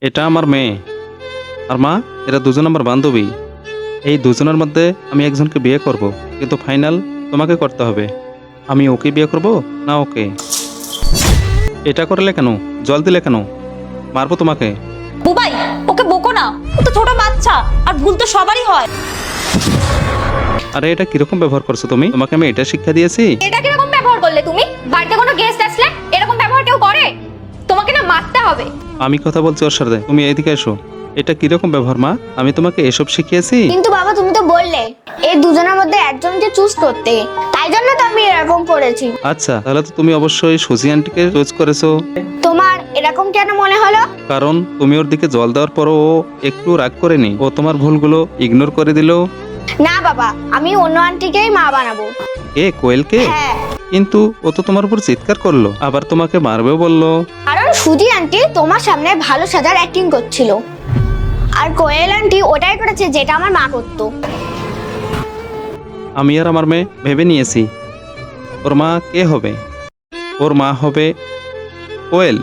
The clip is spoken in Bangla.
এটা আমার মেয়ে আর মা, এরা দুজন আমার বান্ধবী। এই দুজনের মধ্যে আমি একজনকে বিয়ে করব, কিন্তু ফাইনাল তোমাকে করতে হবে। আমি ওকে বিয়ে করব না ওকে? এটা করলে কেন? জল দিলে কেন? মারবো তোমাকে। বুবাই, ওকে বকো না, ও তো ছোট বাচ্চা, আর ভুল তো সবারই হয়। আরে এটা কিরকম ব্যবহার করছো তুমি? তোমাকে আমি এটা শিক্ষা দিয়েছি? এটা কিরকম ব্যবহার করলে তুমি? বাড়িতে কোনো গেস্ট আসলে এরকম ব্যবহার কেউ করে? তোমাকে না মারতে হবে। আমি কথা বলছি ওর সাথে, তুমি এইদিকে এসো। এটা কিরকম ব্যবহার মা? আমি তোমাকে এসব শিখিয়েছি? কিন্তু বাবা তুমি তো বললে এই দুজনের মধ্যে একজনকে চুজ করতে, তাই জন্য তো আমি এরকম করেছি। আচ্ছা, তাহলে তো তুমি অবশ্যই সুজি আন্টিকে চুজ করেছো। তোমার এরকম কেন মনে হলো? কারণ তুমি ওর দিকে জল দেওয়ার পরও ও একটু রাগ করেনি, ও তোমার ভুলগুলো ইগনোর করে দিল। না বাবা, আমি অন্য আন্টিকেই মা বানাবো। কে? কোয়েলকে? হ্যাঁ, কিন্তু ও তো তোমার উপর চিৎকার করলো, আবার তোমাকে মারবেও বললো। কারণ সুজি আন্টি তোমার সামনে ভালো সাজার অ্যাক্টিং করছিল, আর কোয়েল আন্টি ওটাই করেছে যেটা আমার মা করতো। আমি আর আমার মেয়ে ভেবে নিয়েছি ওর মা কে হবে। ওর মা হবে কোয়েল।